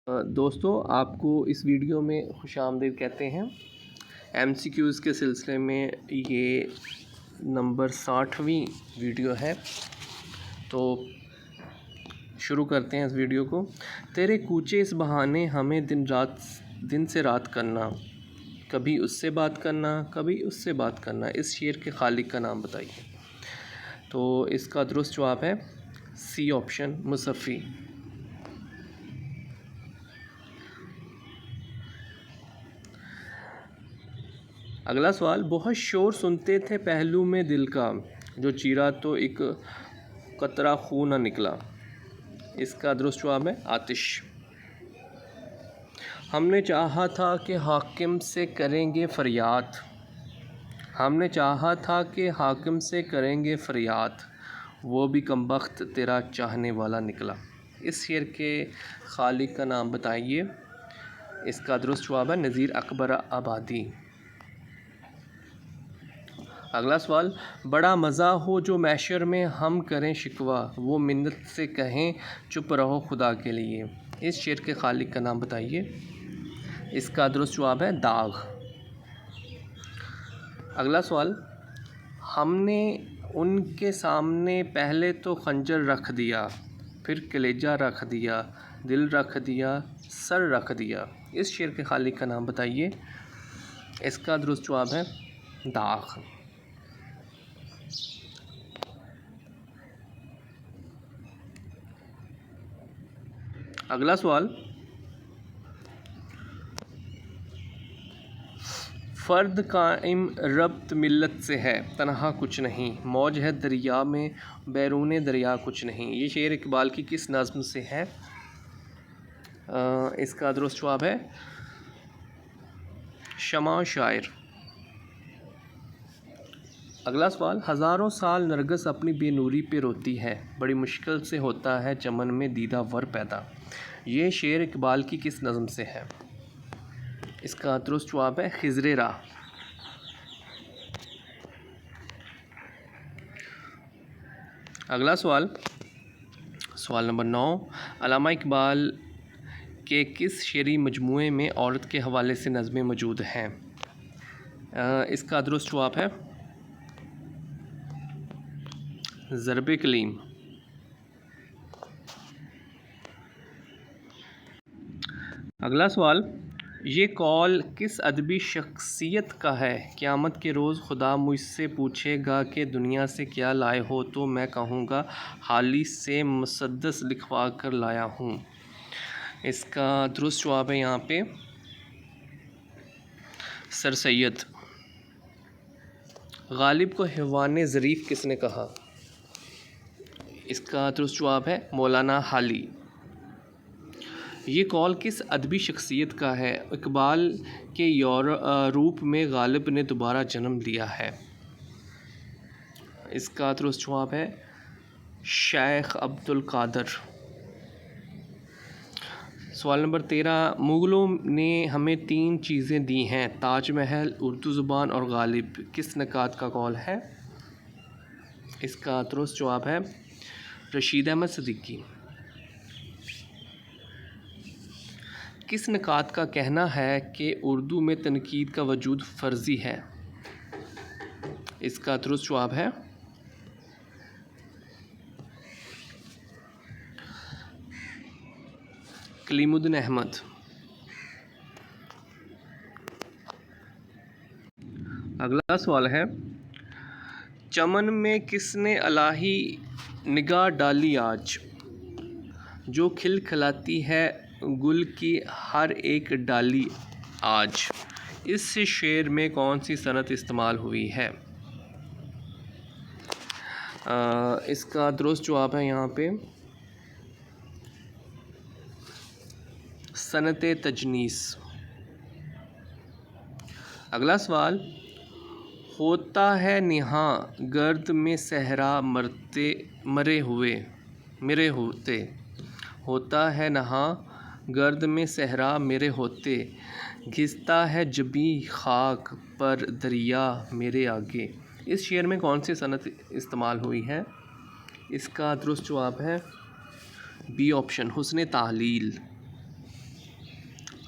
دوستو آپ کو اس ویڈیو میں خوش آمدید کہتے ہیں۔ ایم سی کیوز کے سلسلے میں یہ نمبر 60ویں ویڈیو ہے، تو شروع کرتے ہیں اس ویڈیو کو۔ تیرے کوچے اس بہانے ہمیں دن سے رات کرنا، کبھی اس سے بات کرنا کبھی اس سے بات کرنا، اس شعر کے خالق کا نام بتائیے۔ تو اس کا درست جواب ہے سی آپشن، مصفی۔ اگلا سوال، بہت شور سنتے تھے پہلو میں دل کا، جو چیرا تو ایک قطرہ خون نہ نکلا، اس کا درست جواب ہے آتش۔ ہم نے چاہا تھا کہ حاکم سے کریں گے فریاد، ہم نے چاہا تھا کہ حاکم سے کریں گے فریاد، وہ بھی کمبخت تیرا چاہنے والا نکلا، اس شعر کے خالق کا نام بتائیے۔ اس کا درست جواب ہے نذیر اکبر آبادی۔ اگلا سوال، بڑا مزہ ہو جو محشر میں ہم کریں شکوہ، وہ منت سے کہیں چپ رہو خدا کے لیے، اس شعر کے خالق کا نام بتائیے۔ اس کا درست جواب ہے داغ۔ اگلا سوال، ہم نے ان کے سامنے پہلے تو خنجر رکھ دیا، پھر کلیجہ رکھ دیا، دل رکھ دیا، سر رکھ دیا، اس شعر کے خالق کا نام بتائیے۔ اس کا درست جواب ہے داغ۔ اگلا سوال، فرد قائم ربط ملت سے ہے، تنہا کچھ نہیں، موج ہے دریا میں بیرون دریا کچھ نہیں، یہ شعر اقبال کی کس نظم سے ہے؟ اس کا درست جواب ہے شمع شاعر۔ اگلا سوال، ہزاروں سال نرگس اپنی بے نوری پہ روتی ہے، بڑی مشکل سے ہوتا ہے چمن میں دیدہ ور پیدا، یہ شعر اقبال کی کس نظم سے ہے؟ اس کا درست جواب ہے خضر راہ۔ اگلا سوال، سوال نمبر 9، علامہ اقبال کے کس شعری مجموعے میں عورت کے حوالے سے نظمیں موجود ہیں؟ اس کا درست جواب ہے ضرب کلیم۔ اگلا سوال، یہ قول کس ادبی شخصیت کا ہے؟ قیامت کے روز خدا مجھ سے پوچھے گا کہ دنیا سے کیا لائے ہو، تو میں کہوں گا حالی سے مسدس لکھوا کر لایا ہوں، اس کا درست جواب ہے یہاں پہ سر سید۔ غالب کو حیوان ظریف کس نے کہا؟ اس کا درست جواب ہے مولانا حالی۔ یہ قول کس ادبی شخصیت کا ہے؟ اقبال کے یورپ میں غالب نے دوبارہ جنم لیا ہے، اس کا درست جواب ہے شیخ عبد القادر۔ سوال نمبر 13، مغلوں نے ہمیں 3 چیزیں دی ہیں، تاج محل، اردو زبان اور غالب، کس نقاد کا قول ہے؟ اس کا درست جواب ہے رشید احمد صدیقی۔ کس نقاد کا کہنا ہے کہ اردو میں تنقید کا وجود فرضی ہے؟ اس کا درست جواب ہے کلیم الدین احمد۔ اگلا سوال ہے، چمن میں کس نے الہی نگاہ ڈالی آج، جو کھل کھلاتی ہے گل کی ہر ایک ڈالی آج، اس شعر میں کون سی صنعت استعمال ہوئی ہے؟ اس کا درست جواب ہے یہاں پہ صنعت تجنیس۔ اگلا سوال، ہوتا ہے نہاں گرد میں صحرا مرے ہوتے، ہوتا ہے نہاں گرد میں صحرا میرے ہوتے، گھستا ہے جبیں خاک پر دریا میرے آگے، اس شعر میں کون سی صنعت استعمال ہوئی ہے؟ اس کا درست جواب ہے بی آپشن، حسن تعلیل۔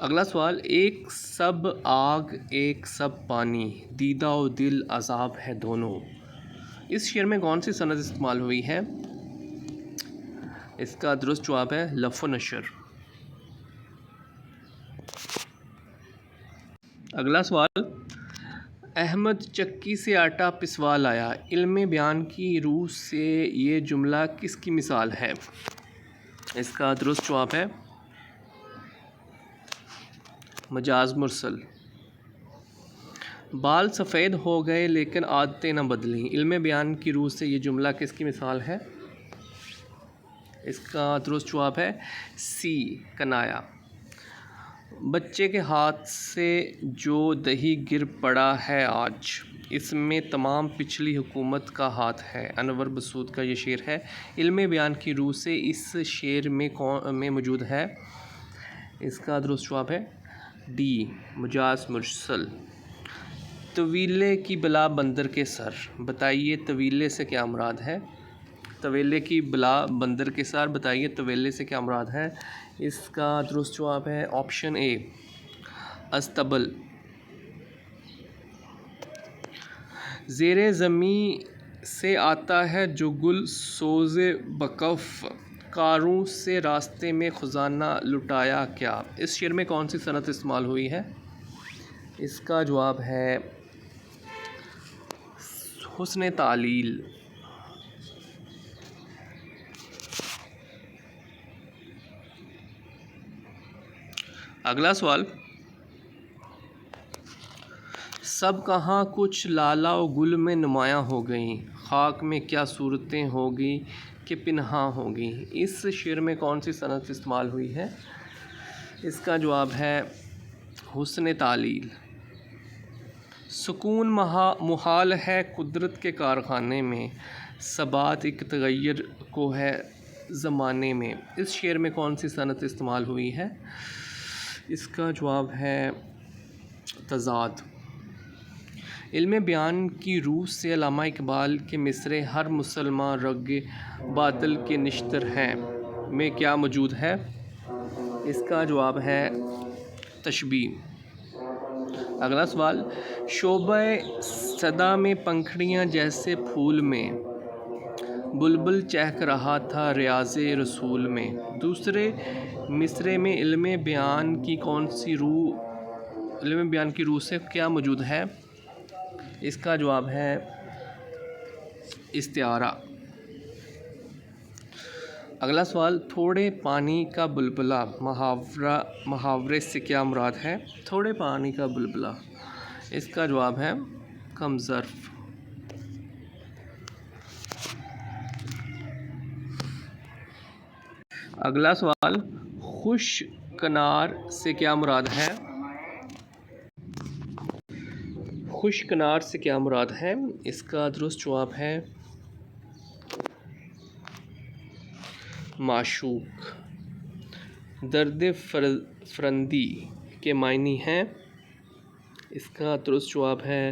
اگلا سوال، ایک سب آگ ایک سب پانی، دیدہ و دل عذاب ہے دونوں، اس شعر میں کون سی سند استعمال ہوئی ہے؟ اس کا درست جواب ہے لف و نشر۔ اگلا سوال، احمد چکی سے آٹا پسوا لایا، علم بیان کی روح سے یہ جملہ کس کی مثال ہے؟ اس کا درست جواب ہے مجاز مرسل۔ بال سفید ہو گئے لیکن عادتیں نہ بدلیں، علم بیان کی روح سے یہ جملہ کس کی مثال ہے؟ اس کا درست جواب ہے سی، کنایا۔ بچے کے ہاتھ سے جو دہی گر پڑا ہے آج، اس میں تمام پچھلی حکومت کا ہاتھ ہے، انور مسعود کا یہ شعر ہے۔ علم بیان کی روح سے اس شعر میں موجود ہے، اس کا درست جواب ہے ڈی، مجاز مرسل۔ طویلے کی بلا بندر کے سر، بتائیے طویلے سے کیا مراد ہے؟ طویلے کی بلا بندر کے سر، بتائیے طویلے سے کیا مراد ہے؟ اس کا درست جواب ہے آپشن اے، استبل۔ زیر زمیں سے آتا ہے جو گل سوز بکف، کاروں سے راستے میں خزانہ لٹایا کیا، اس شعر میں کون سی صنعت استعمال ہوئی ہے؟ اس کا جواب ہے حسن تعلیل۔ اگلا سوال، سب کہاں کچھ لالا و گل میں نمایاں ہو گئیں، خاک میں کیا صورتیں ہوگی کہ پنہاں ہوگی، اس شعر میں کون سی صنعت استعمال ہوئی ہے؟ اس کا جواب ہے حسن تعلیل۔ سکون محال ہے قدرت کے کارخانے میں، ثبات ایک تغیر کو ہے زمانے میں، اس شعر میں کون سی صنعت استعمال ہوئی ہے؟ اس کا جواب ہے تضاد۔ علم بیان کی روح سے علامہ اقبال کے مصرے ہر مسلمان رگ باطل کے نشتر ہیں میں کیا موجود ہے؟ اس کا جواب ہے تشبیہ۔ اگلا سوال، شعبہ صدا میں پنکھڑیاں جیسے پھول میں، بلبل چہک رہا تھا ریاض رسول میں، دوسرے مصرے میں علم بیان کی روح سے کیا موجود ہے؟ اس کا جواب ہے استعارہ۔ اگلا سوال، تھوڑے پانی کا بلبلہ محاورے سے کیا مراد ہے؟ تھوڑے پانی کا بلبلہ، اس کا جواب ہے کم ظرف۔ اگلا سوال، خوش کنار سے کیا مراد ہے؟ خوش کنار سے کیا مراد ہے؟ اس کا درست جواب ہے معشوق۔ درد فرندی کے معنی ہیں، اس کا درست جواب ہے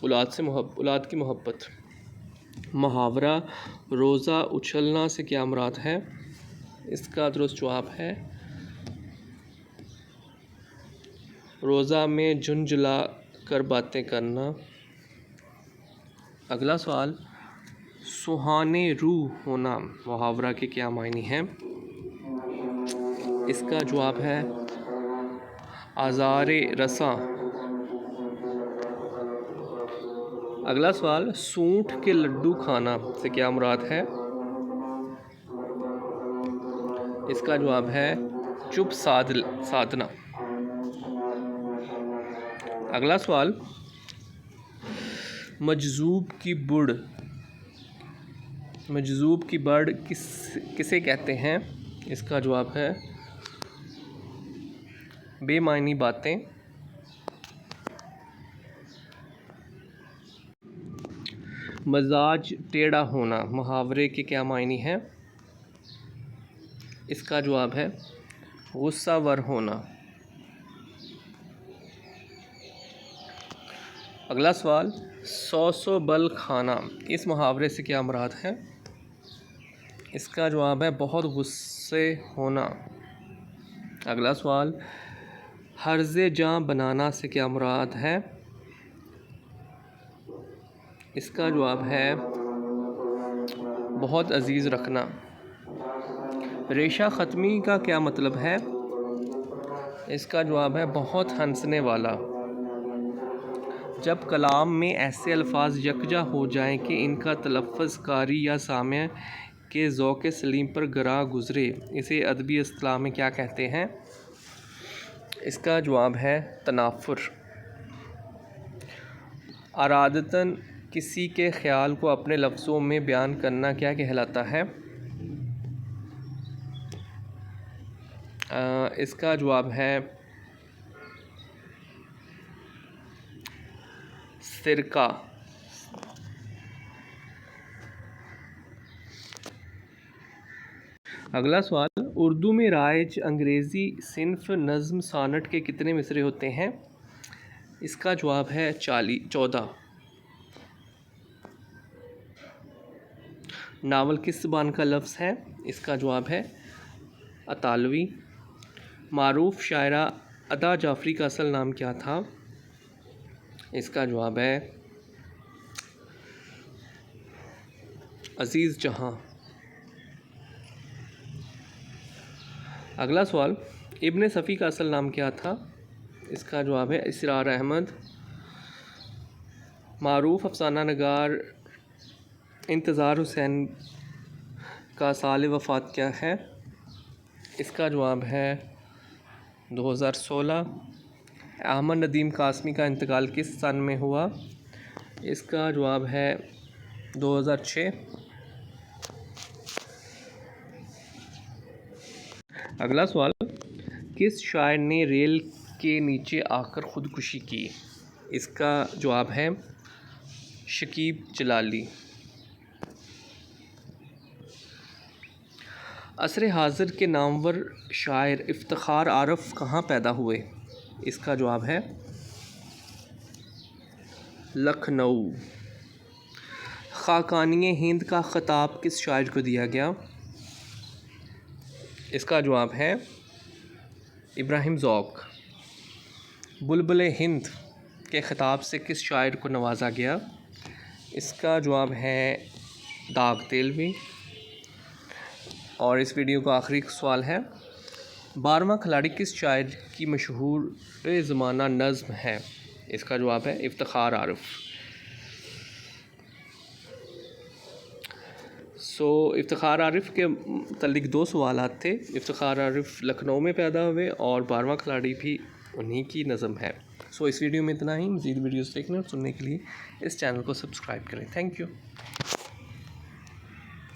اولاد کی محبت۔ محاورہ روزہ اچھلنا سے کیا مراد ہے؟ اس کا درست جواب ہے روزہ میں جھنجھلا کر باتیں کرنا۔ اگلا سوال، سہانے روح ہونا محاورہ کے کیا معنی ہیں؟ اس کا جواب ہے آزار رساں۔ اگلا سوال، سونٹ کے لڈو کھانا سے کیا مراد ہے؟ اس کا جواب ہے چپ سادھنا۔ اگلا سوال، مجذوب کی بڑ کسے کہتے ہیں؟ اس کا جواب ہے بے معنی باتیں۔ مزاج ٹیڑھا ہونا محاورے کے کیا معنی ہیں؟ اس کا جواب ہے غصہ ور ہونا۔ اگلا سوال، سو بل کھانا اس محاورے سے کیا مراد ہے؟ اس کا جواب ہے بہت غصے ہونا۔ اگلا سوال، حرز جاں بنانا سے کیا مراد ہے؟ اس کا جواب ہے بہت عزیز رکھنا۔ ریشہ ختمی کا کیا مطلب ہے؟ اس کا جواب ہے بہت ہنسنے والا۔ جب کلام میں ایسے الفاظ یکجا ہو جائیں کہ ان کا تلفظ قاری یا سامع کے ذوق سلیم پر گراں گزرے، اسے ادبی اصطلاح میں کیا کہتے ہیں؟ اس کا جواب ہے تنافر۔ ارادتاً کسی کے خیال کو اپنے لفظوں میں بیان کرنا کیا کہلاتا ہے؟ اس کا جواب ہے سرقہ۔ اگلا سوال، اردو میں رائج انگریزی صنف نظم سانٹ کے کتنے مصرعے ہوتے ہیں؟ اس کا جواب ہے 14۔ ناول کس زبان کا لفظ ہے؟ اس کا جواب ہے اطالوی۔ معروف شاعرہ ادا جعفری کا اصل نام کیا تھا؟ اس کا جواب ہے عزیز جہاں۔ اگلا سوال، ابن صفی کا اصل نام کیا تھا؟ اس کا جواب ہے اسرار احمد۔ معروف افسانہ نگار انتظار حسین کا سال وفات کیا ہے؟ اس کا جواب ہے 2016۔ احمد ندیم قاسمی کا انتقال کس سن میں ہوا؟ اس کا جواب ہے 2006۔ اگلا سوال، کس شاعر نے ریل کے نیچے آ کر خودکشی کی؟ اس کا جواب ہے شکیب جلالی۔ عصر حاضر کے نامور شاعر افتخار عارف کہاں پیدا ہوئے؟ اس کا جواب ہے لکھنؤ۔ خاقانِ ہند کا خطاب کس شاعر کو دیا گیا؟ اس کا جواب ہے ابراہیم ذوق۔ بلبل ہند کے خطاب سے کس شاعر کو نوازا گیا؟ اس کا جواب ہے داغ تیلوی۔ اور اس ویڈیو کا آخری سوال ہے، 12واں کھلاڑی کس شاعر کی مشہور زمانہ نظم ہے؟ اس کا جواب ہے افتخار عارف۔ افتخار عارف کے متعلق 2 سوالات تھے۔ افتخار عارف لکھنؤ میں پیدا ہوئے اور 12واں کھلاڑی بھی انہی کی نظم ہے۔ اس ویڈیو میں اتنا ہی۔ مزید ویڈیوز دیکھنے اور سننے کے لیے اس چینل کو سبسکرائب کریں۔ Thank you.